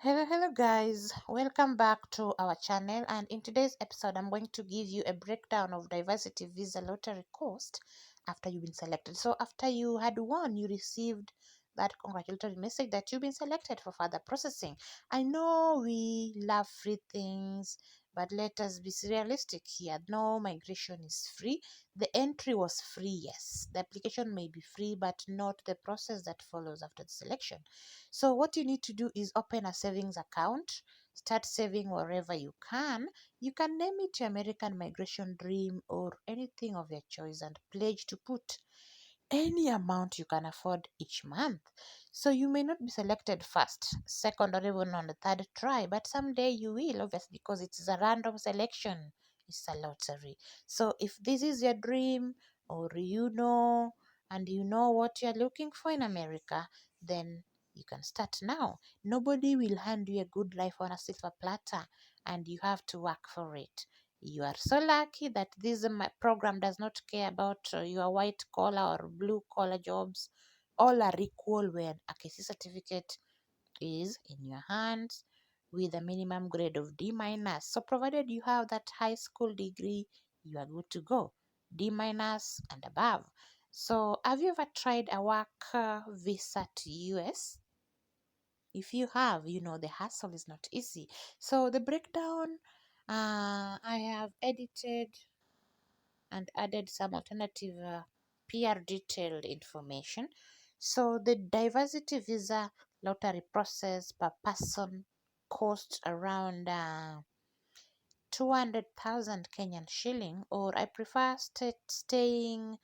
Hello guys, welcome back to our channel, and in today's episode I'm going to give you a breakdown of diversity visa lottery cost after you've been selected. So after you had won, you received that congratulatory message that you've been selected for further processing. I know we love free things, but let us be realistic here. No migration is free. The entry was free, yes. The application may be free, but not the process that follows after the selection. So what you need to do is open a savings account, start saving wherever you can. You can name it your American migration dream or anything of your choice and pledge to put any amount you can afford each month. So you may not be selected first, second, or even on the third try, but someday you will, obviously, because it's a random selection. It's a lottery. So if this is your dream, or and you know what you're looking for in America, then you can start now. Nobody will hand you a good life on a silver platter, and you have to work for it. You are so lucky that this program does not care about your white collar or blue collar jobs. All are equal when a KC certificate is in your hands with a minimum grade of D minus. So provided you have that high school degree, you are good to go. D minus and above. So have you ever tried a work visa to US? If you have, you know the hassle is not easy. So the breakdown, I have edited and added some alternative PR detailed information. So the diversity visa lottery process per person costs around 200,000 Kenyan shilling, or I prefer staying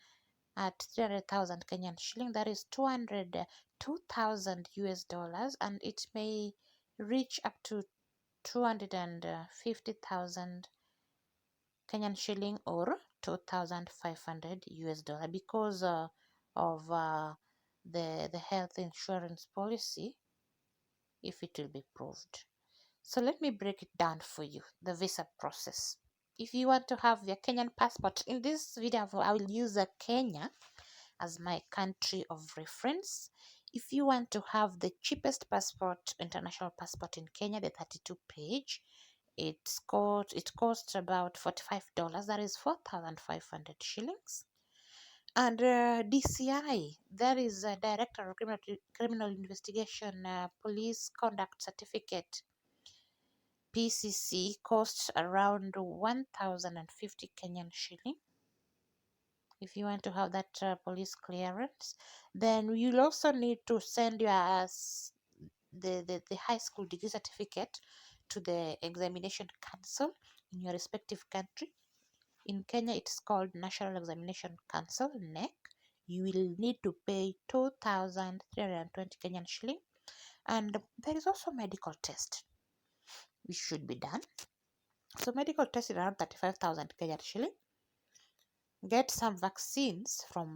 at 300,000 Kenyan shilling, that is 202,000 US dollars, and it may reach up to 250,000 Kenyan shilling or 2,500 US dollar because of the health insurance policy, if it will be proved. So let me break it down for you, the visa process. If you want to have your Kenyan passport, in this video I will use Kenya as my country of reference. If you want to have the cheapest passport, international passport in Kenya, the 32 page, it costs about $45. That is 4,500 shillings. And DCI, that is a Director of Criminal Investigation Police Conduct Certificate, PCC, costs around 1,050 Kenyan shilling. If you want to have that police clearance, then you'll also need to send the high school degree certificate to the examination council in your respective country. In Kenya, it's called National Examination Council, NEC. You will need to pay 2,320 Kenyan shilling. And there is also medical test, which should be done. So medical test is around 35,000 Kenyan shilling. Get some vaccines from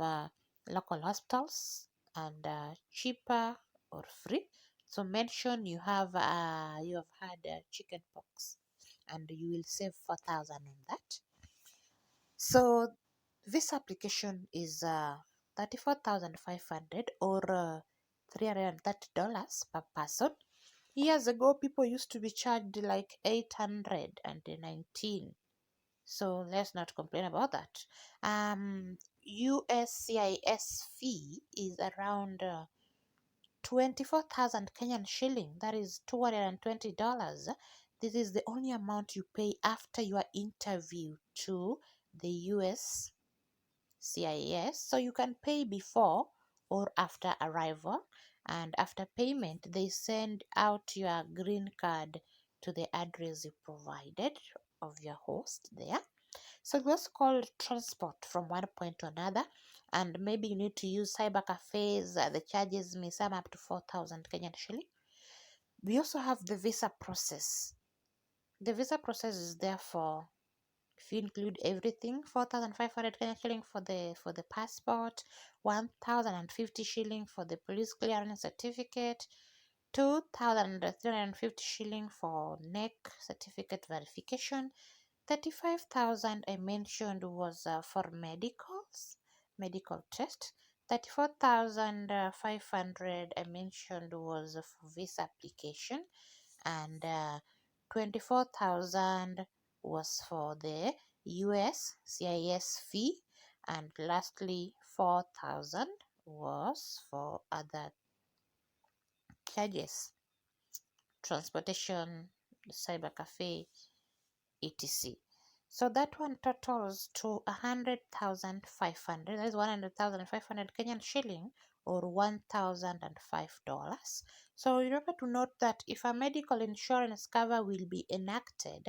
local hospitals and cheaper or free. So mention you have had chicken pox, and you will save 4,000 on that. So this application is 34,500 or $330 per person. Years ago, people used to be charged like 819. So let's not complain about that. USCIS fee is around 24,000 Kenyan shilling. That is $220. This is the only amount you pay after your interview to the US CIS. So you can pay before or after arrival, and after payment, they send out your green card to the address you provided of your host there. So it was called transport from one point to another, and maybe you need to use cyber cafes. The charges may sum up to 4,000 Kenyan shilling. We also have the visa process. The visa process is therefore, if you include everything, 4,500 Kenyan shilling for the passport, 1,050 shilling for the police clearance certificate, 2,350 shilling for NEC certificate verification, 35,000 I mentioned was for medical test. 34,500 I mentioned was for visa application, and 24,000 was for the US CIS fee, and lastly 4,000 was for other charges, transportation, cyber cafe, etc. So that one totals to 100,500. That is 100,500 Kenyan shilling or $1,005. So remember to note that if a medical insurance cover will be enacted,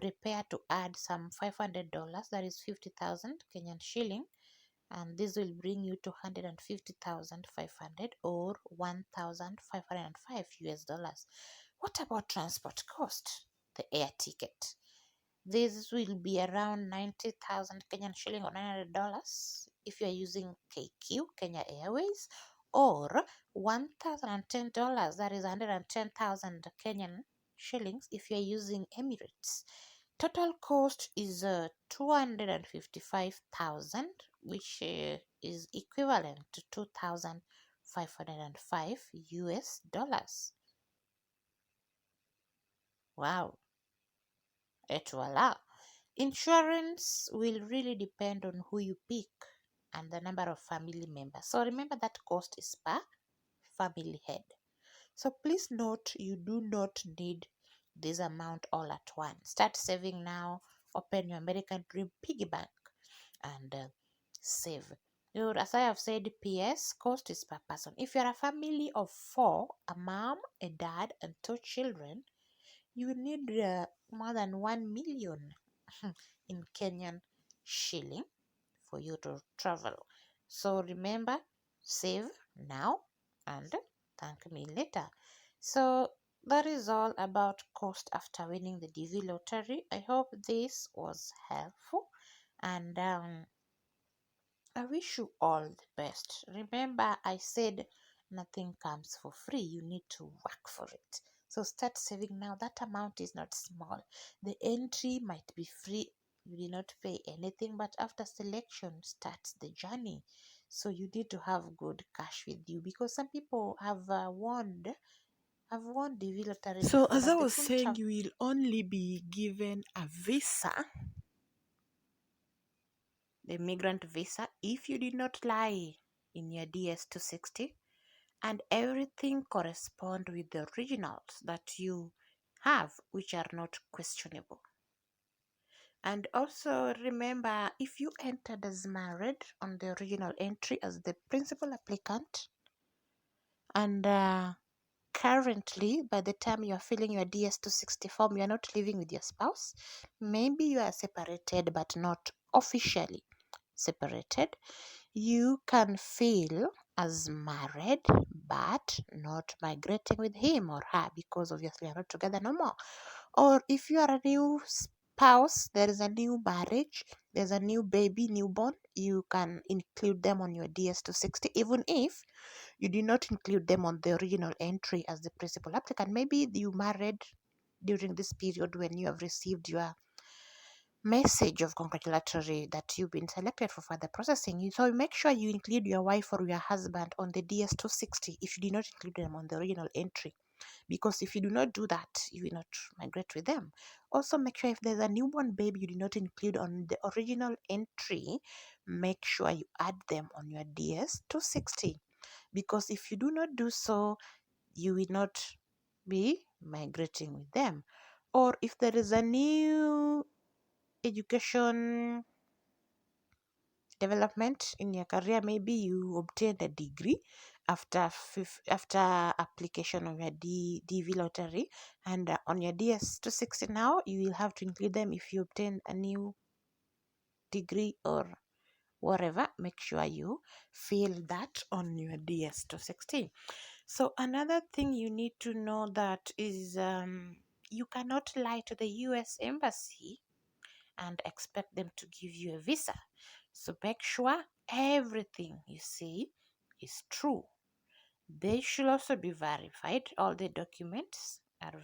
prepare to add some $500, that is 50,000 Kenyan shilling, and this will bring you to 150,500 or 1,505 US dollars. What about transport cost? The air ticket. This will be around 90,000 Kenyan shilling or $900 if you are using KQ, Kenya Airways, or $1,010, that is 110,000 Kenyan shillings if you are using Emirates. Total cost is 255,000, which is equivalent to 2,505 US dollars. Wow, et voila. Insurance will really depend on who you pick and the number of family members. So remember that cost is per family head. So please note you do not need this amount all at once. Start saving now. Open your American Dream piggy bank and save. As I have said, PS cost is per person. If you're a family of four, a mom, a dad, and two children, you will need more than 1 million in Kenyan shilling for you to travel. So remember, save now and thank me later. So that is all about cost after winning the DV lottery. I hope this was helpful, and I wish you all the best. Remember, I said nothing comes for free. You need to work for it. So start saving now. That amount is not small. The entry might be free. You did not pay anything, but after selection starts the journey. So you need to have good cash with you because some people have won the lottery So, before, as I but they was couldn't saying, travel. you will only be given a visa, The migrant visa, if you did not lie in your DS-260, and everything correspond with the originals that you have, which are not questionable. And also remember, if you entered as married on the original entry as the principal applicant, and currently by the time you are filling your DS-260 form, you are not living with your spouse, maybe you are separated but not officially separated, you can feel as married but not migrating with him or her because obviously you're not together no more. Or if you are a new spouse, there is a new marriage, there's a new baby, newborn, you can include them on your DS-260 even if you did not include them on the original entry as the principal applicant. Maybe you married during this period when you have received your message of congratulatory that you've been selected for further processing. So make sure you include your wife or your husband on the DS-260 if you did not include them on the original entry. Because if you do not do that, you will not migrate with them. Also, make sure if there's a newborn baby you did not include on the original entry, make sure you add them on your DS-260. Because if you do not do so, you will not be migrating with them. Or if there is a new education development in your career, maybe you obtained a degree after application of your DV lottery, and on your DS-260 now you will have to include them if you obtain a new degree or whatever. Make sure you fill that on your DS-260. So another thing you need to know that is you cannot lie to the US embassy and expect them to give you a visa. So make sure everything you say is true. They should also be verified. All the documents are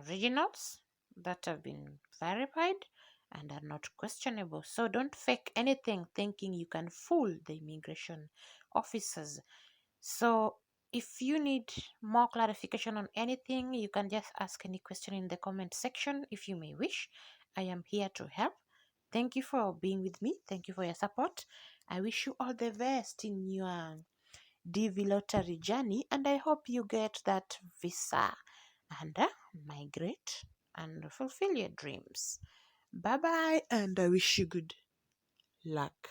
originals that have been verified and are not questionable. So don't fake anything thinking you can fool the immigration officers. So If you need more clarification on anything, you can just ask any question in the comment section if you may wish. I am here to help. Thank you for being with me. Thank you for your support. I wish you all the best in your DV lottery journey, and I hope you get that visa and migrate and fulfill your dreams. Bye bye, And I wish you good luck.